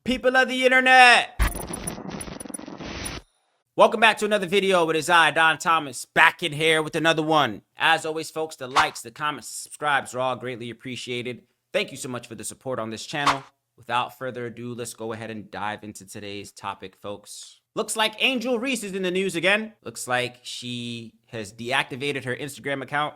People of the internet, welcome back to another video. It is I, Don Thomas, back in here with another one. As always, folks, the likes, the comments, the subscribes are all greatly appreciated. Thank you so much for the support on this channel. Without further ado, let's go ahead and dive into today's topic, folks. Looks like Angel Reese is in the news again. Looks like she has deactivated her Instagram account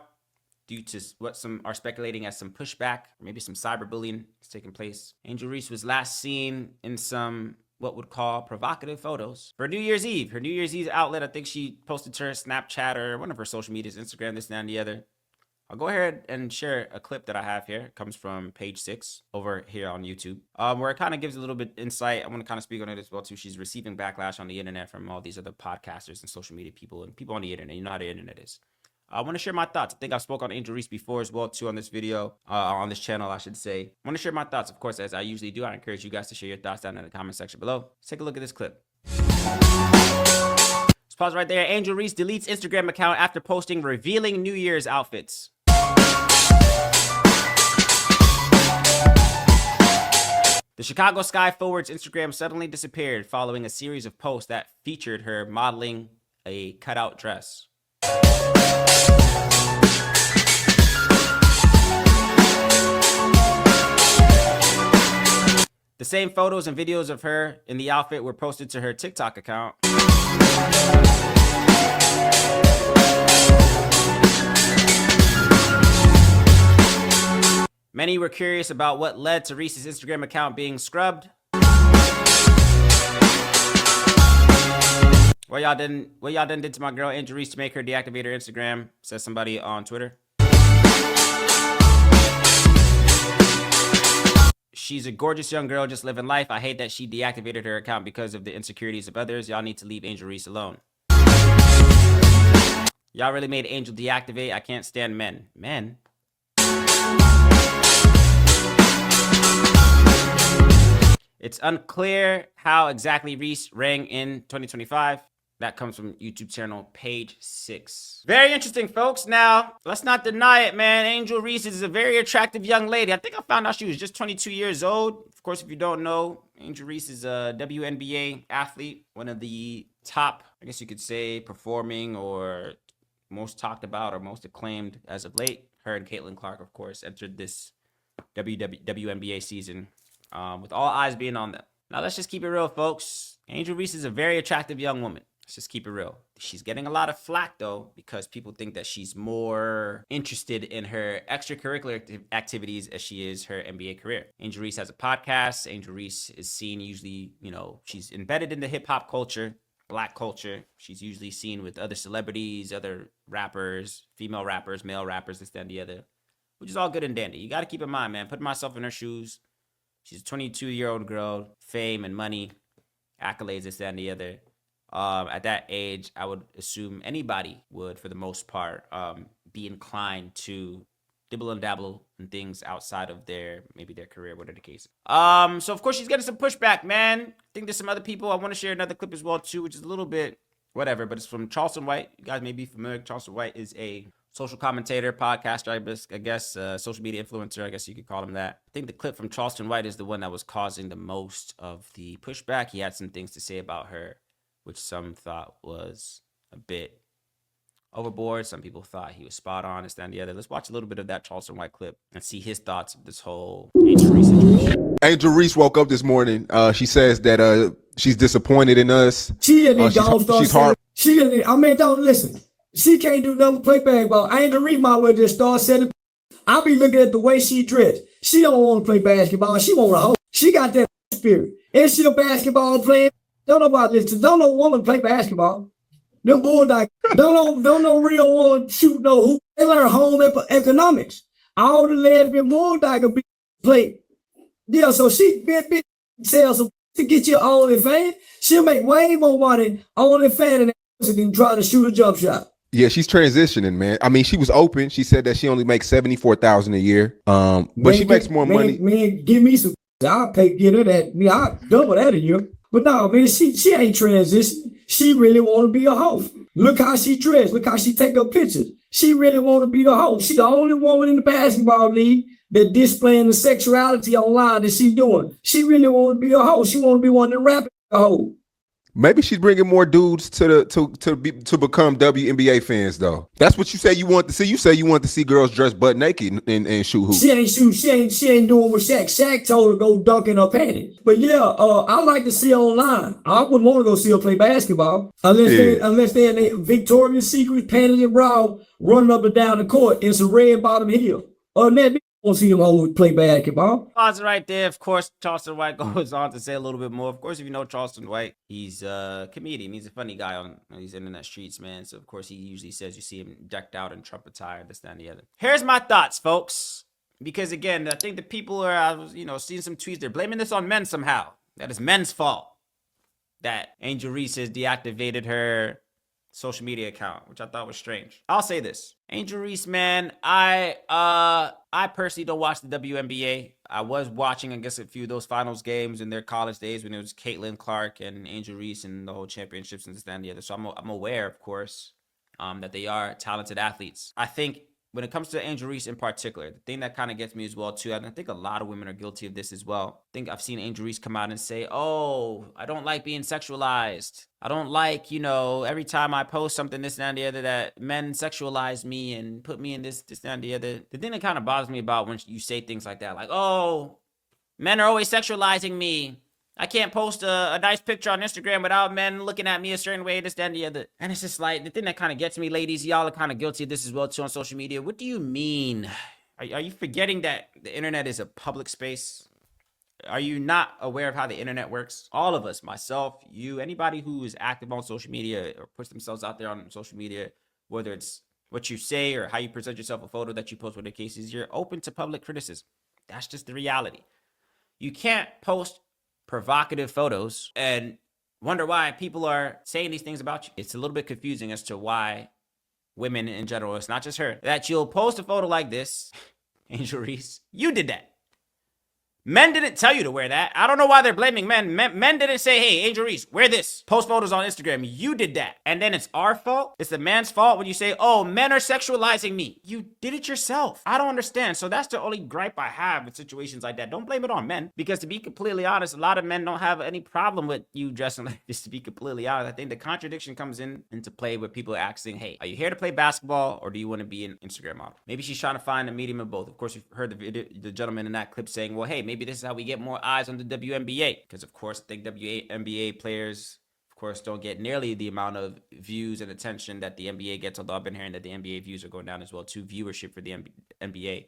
due to what some are speculating as some pushback, or maybe some cyberbullying is taking place. Angel Reese was last seen in some what would call provocative photos for New Year's Eve. Her New Year's Eve outlet, I think she posted to her Snapchat or one of her social medias, Instagram, this, that, and the other. I'll go ahead and share a clip that I have here. It comes from page 6 over here on YouTube, where it kind of gives a little bit insight. I want to kind of speak on it as well, too. She's receiving backlash on the internet from all these other podcasters and social media people and people on the internet. You know how the internet is. I want to share my thoughts. I think I've spoke on Angel Reese before as well, too, on this video, on this channel, I should say. I want to share my thoughts, of course, as I usually do. I encourage you guys to share your thoughts down in the comment section below. Let's take a look at this clip. Let's pause right there. Angel Reese deletes Instagram account after posting revealing New Year's outfits. The Chicago Sky Forward's Instagram suddenly disappeared following a series of posts that featured her modeling a cutout dress. The same photos and videos of her in the outfit were posted to her TikTok account. Many were curious about what led to Reese's Instagram account being scrubbed. What y'all done did to my girl Angel Reese to make her deactivate her Instagram, says somebody on Twitter. She's a gorgeous young girl just living life. I hate that she deactivated her account because of the insecurities of others. Y'all need to leave Angel Reese alone. Y'all really made Angel deactivate. I can't stand men. Men? It's unclear how exactly Reese rang in 2025. That comes from YouTube channel page 6. Very interesting, folks. Now, let's not deny it, man. Angel Reese is a very attractive young lady. I think I found out she was just 22 years old. Of course, if you don't know, Angel Reese is a WNBA athlete, one of the top, I guess you could say, performing or most talked about or most acclaimed as of late. Her and Caitlin Clark, of course, entered this WNBA season with all eyes being on them. Now, let's just keep it real, folks. Angel Reese is a very attractive young woman. Let's just keep it real. She's getting a lot of flack, though, because people think that she's more interested in her extracurricular activities as she is her NBA career. Angel Reese has a podcast. Angel Reese is seen usually, she's embedded in the hip-hop culture, black culture. She's usually seen with other celebrities, other rappers, female rappers, male rappers, this, that, and the other, which is all good and dandy. You got to keep in mind, man, putting myself in her shoes. She's a 22-year-old girl, fame and money, accolades, this, that, and the other. At that age, I would assume anybody would, for the most part, be inclined to dibble and dabble in things outside of maybe their career, whatever the case. So of course she's getting some pushback, man. I think there's some other people. I want to share another clip as well too, which is a little bit whatever, but it's from Charleston White. You guys may be familiar. Charleston White is a social commentator, podcaster, I guess, social media influencer, I guess you could call him that. I think the clip from Charleston White is the one that was causing the most of the pushback. He had some things to say about her, which some thought was a bit overboard. Some people thought he was spot on, this, that, and the other. Let's watch a little bit of that Charleston White clip and see his thoughts of this whole Angel Reese situation. Angel Reese woke up this morning. She says that she's disappointed in us. She's hard. Don't listen. She can't do nothing but play basketball. Angel Reese might well just start setting. I'll be looking at the way she dressed. She don't want to play basketball. She want to hold. She got that spirit. Is she a basketball player? Don't know about this. Don't no woman play basketball. Them boys like don't no real woman shoot no hoop. They learn home economics. All the lesbian boys like be play. Yeah, so she been sell some to get you OnlyFans. She'll make way more money OnlyFans than trying to shoot a jump shot. Yeah, she's transitioning, man. I mean, she was open. She said that she only makes $74,000 a year. But she makes more money. Man, give me some. I'll get her that. I'll double that a year. But no, man, she ain't transitioning. She really want to be a hoe. Look how she dressed. Look how she take her pictures. She really want to be a hoe. She the only woman in the basketball league that displaying the sexuality online that she doing. She really want to be a hoe. She want to be one of the rapping a hoe. Maybe she's bringing more dudes to become WNBA fans though. That's what you say you want to see. You say you want to see girls dressed butt naked and shoot hoops. She ain't doing what Shaq. Shaq told her to go dunk in her panties. But yeah, I like to see her online. I wouldn't want to go see her play basketball unless they're in a Victoria's Secret panties and bra running up and down the court in some red bottom heel. Other than that, want to see them play basketball. Pause right there. Of course, Charleston White goes on to say a little bit more. Of course, if you know Charleston White, he's a comedian. He's a funny guy on these internet streets, man. So, of course, he usually says you see him decked out in Trump attire, this, that, and the other. Here's my thoughts, folks. Because, again, I think the people are, I was, seeing some tweets. They're blaming this on men somehow. That is men's fault that Angel Reese has deactivated her social media account, which I thought was strange. I'll say this. Angel Reese, man, I personally don't watch the WNBA. I was watching, I guess, a few of those finals games in their college days when it was Caitlin Clark and Angel Reese and the whole championships and this and the other. So I'm aware, of course, that they are talented athletes. I think when it comes to Angel Reese in particular, the thing that kind of gets me as well, too, and I think a lot of women are guilty of this as well. I think I've seen Angel Reese come out and say, oh, I don't like being sexualized. I don't like, every time I post something, this and the other, that men sexualize me and put me in this and the other. The thing that kind of bothers me about when you say things like that, like, oh, men are always sexualizing me. I can't post a nice picture on Instagram without men looking at me a certain way, this, that, and the other. And it's just like, the thing that kind of gets me, ladies, y'all are kind of guilty of this as well, too, on social media. What do you mean? Are you forgetting that the internet is a public space? Are you not aware of how the internet works? All of us, myself, you, anybody who is active on social media or puts themselves out there on social media, whether it's what you say or how you present yourself, a photo that you post, whatever the case is, you're open to public criticism. That's just the reality. You can't post provocative photos and wonder why people are saying these things about you. It's a little bit confusing as to why women in general, it's not just her, that you'll post a photo like this. Angel Reese, you did that. Men didn't tell you to wear that. I don't know why they're blaming men. Men didn't say, hey, Angel Reese, wear this. Post photos on Instagram. You did that. And then it's our fault? It's the man's fault when you say, oh, men are sexualizing me. You did it yourself. I don't understand. So that's the only gripe I have with situations like that. Don't blame it on men. Because to be completely honest, a lot of men don't have any problem with you dressing like this, to be completely honest. I think the contradiction comes into play where people are asking, hey, are you here to play basketball or do you want to be an Instagram model? Maybe she's trying to find a medium of both. Of course, you've heard the gentleman in that clip saying, well, hey, maybe this is how we get more eyes on the WNBA. Because, of course, I think WNBA players, of course, don't get nearly the amount of views and attention that the NBA gets, although I've been hearing that the NBA views are going down as well, too, viewership for the NBA.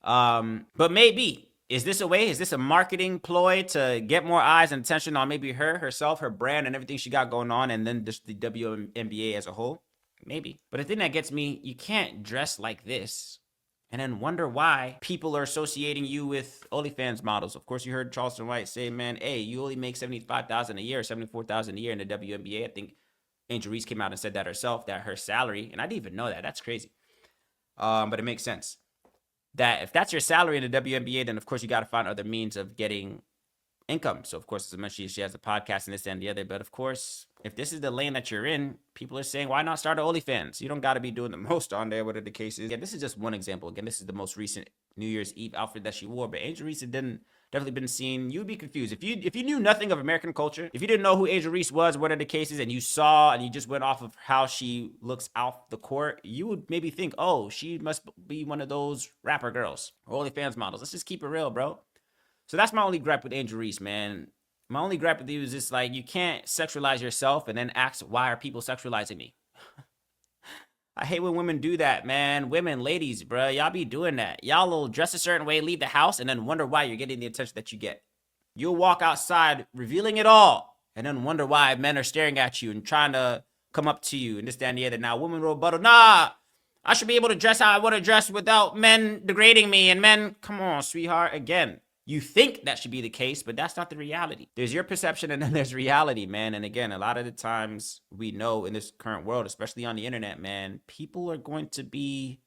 But maybe, is this a way? Is this a marketing ploy to get more eyes and attention on maybe herself, her brand, and everything she got going on, and then just the WNBA as a whole? Maybe. But the thing that gets me, you can't dress like this and then wonder why people are associating you with OnlyFans models. Of course, you heard Charleston White say, man, hey, you only make $75,000 a year, $74,000 a year in the WNBA. I think Angel Reese came out and said that herself, that her salary, and I didn't even know that. That's crazy. But it makes sense. That if that's your salary in the WNBA, then of course you got to find other means of getting income. So of course, as I mentioned, she has a podcast and this and the other. But of course, if this is the lane that you're in, people are saying, why not start an OnlyFans? You don't got to be doing the most on there, whatever the case is. Yeah, this is just one example. Again, this is the most recent New Year's Eve outfit that she wore. But Angel Reese definitely been seen. You'd be confused. If you knew nothing of American culture, if you didn't know who Angel Reese was, what are the cases, and you saw and you just went off of how she looks out the court, you would maybe think, oh, she must be one of those rapper girls or OnlyFans models. Let's just keep it real, bro. So that's my only gripe with Angel Reese, man. My only gripe with you is just like, you can't sexualize yourself and then ask, why are people sexualizing me? I hate when women do that, man. Women, ladies, bro, y'all be doing that. Y'all will dress a certain way, leave the house, and then wonder why you're getting the attention that you get. You'll walk outside revealing it all, and then wonder why men are staring at you and trying to come up to you and this, that, and the other. Now, women will rebuttal, nah, I should be able to dress how I want to dress without men degrading me. And men, come on, sweetheart, again. You think that should be the case, but that's not the reality. There's your perception and then there's reality, man. And again, a lot of the times we know in this current world, especially on the internet, man, people are going to be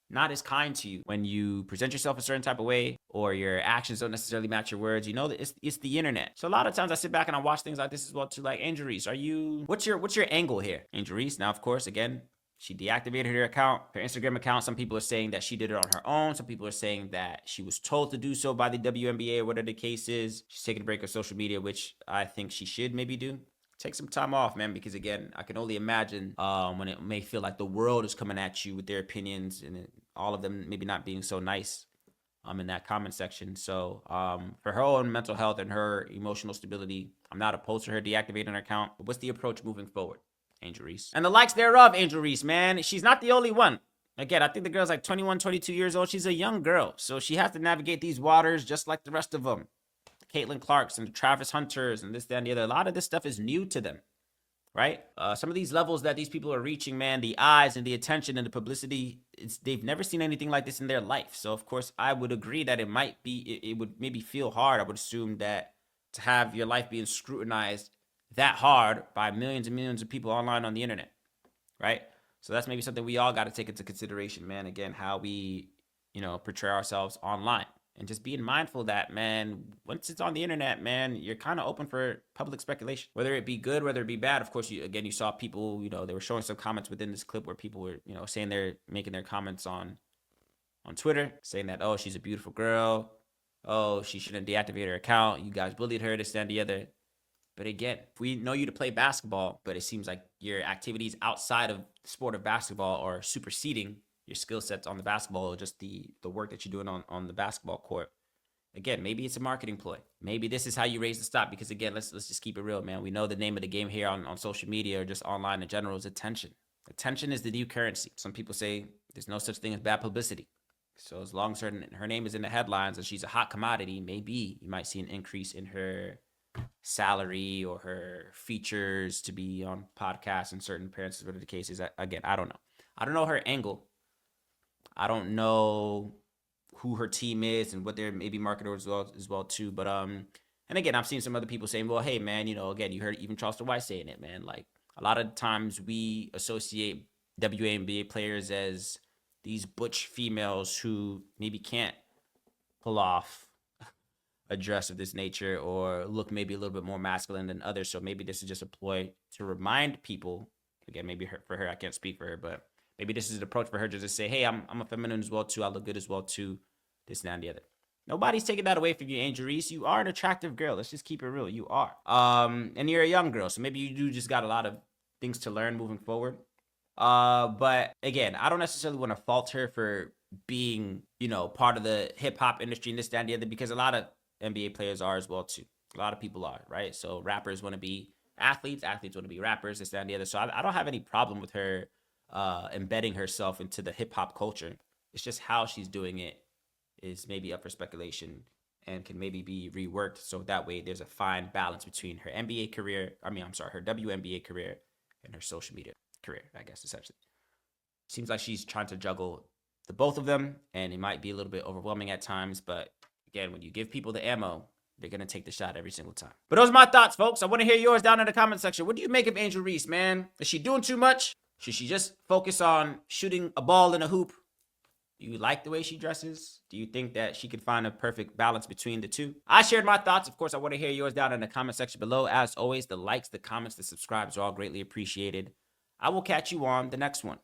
not as kind to you when you present yourself a certain type of way or your actions don't necessarily match your words. You know that it's the internet. So a lot of times I sit back and I watch things like this as well too, like Angel Reese. What's your angle here? Angel Reese, now of course, again, She deactivated her account, her Instagram account. Some people are saying that she did it on her own. Some people are saying that she was told to do so by the WNBA or whatever the case is. She's taking a break of social media, which I think she should maybe do. Take some time off, man, because again, I can only imagine when it may feel like the world is coming at you with their opinions and all of them maybe not being so nice in that comment section. So for her own mental health and her emotional stability, I'm not opposed to her deactivating her account. But what's the approach moving forward? Angel Reese. And the likes thereof, Angel Reese, man. She's not the only one. Again, I think the girl's like 21, 22 years old. She's a young girl. So she has to navigate these waters just like the rest of them. Caitlin Clarks and the Travis Hunters and this, that, and the other. A lot of this stuff is new to them, right? Some of these levels that these people are reaching, man, the eyes and the attention and the publicity, they've never seen anything like this in their life. So, of course, I would agree that it would maybe feel hard. I would assume that to have your life being scrutinized that hard by millions and millions of people online on the internet, right? So that's maybe something we all got to take into consideration, man. Again, how we, portray ourselves online. And just being mindful that, man, once it's on the internet, man, you're kind of open for public speculation. Whether it be good, whether it be bad. Of course, you saw people, they were showing some comments within this clip where people were, saying they're making their comments on Twitter, saying that, oh, she's a beautiful girl. Oh, she shouldn't deactivate her account. You guys bullied her, this, that, and the other. But again, if we know you to play basketball, but it seems like your activities outside of the sport of basketball are superseding your skill sets on the basketball, or just the work that you're doing on the basketball court. Again, maybe it's a marketing ploy. Maybe this is how you raise the stock. Because again, let's just keep it real, man. We know the name of the game here on social media or just online in general is attention. Attention is the new currency. Some people say there's no such thing as bad publicity. So as long as her name is in the headlines and she's a hot commodity, maybe you might see an increase in her salary or her features to be on podcasts and certain appearances, whatever the case is. Again, I don't know. I don't know her angle. I don't know who her team is and what they're maybe marketed as well too. But and again, I've seen some other people saying, well, hey man, again, you heard even Charleston White saying it, man. Like a lot of times we associate WNBA players as these butch females who maybe can't pull off a dress of this nature or look maybe a little bit more masculine than others. So maybe this is just a ploy to remind people. Again, maybe for her, I can't speak for her, but maybe this is an approach for her to just say, hey, I'm a feminine as well, too. I look good as well, too. This, and that, and the other. Nobody's taking that away from you, Angel Reese. You are an attractive girl. Let's just keep it real. You are. And you're a young girl, so maybe you do just got a lot of things to learn moving forward. But, again, I don't necessarily want to fault her for being, part of the hip-hop industry and this, that, and the other, because a lot of NBA players are as well, too. A lot of people are, right? So rappers want to be athletes. Athletes want to be rappers, this, that, and the other. So I don't have any problem with her embedding herself into the hip hop culture. It's just how she's doing it is maybe up for speculation and can maybe be reworked. So that way there's a fine balance between her NBA career. Her WNBA career and her social media career, I guess, essentially. Seems like she's trying to juggle the both of them, and it might be a little bit overwhelming at times. But again, when you give people the ammo, they're going to take the shot every single time. But those are my thoughts, folks. I want to hear yours down in the comment section. What do you make of Angel Reese, man? Is she doing too much? Should she just focus on shooting a ball in a hoop? Do you like the way she dresses? Do you think that she could find a perfect balance between the two? I shared my thoughts. Of course, I want to hear yours down in the comment section below. As always, the likes, the comments, the subscribes are all greatly appreciated. I will catch you on the next one.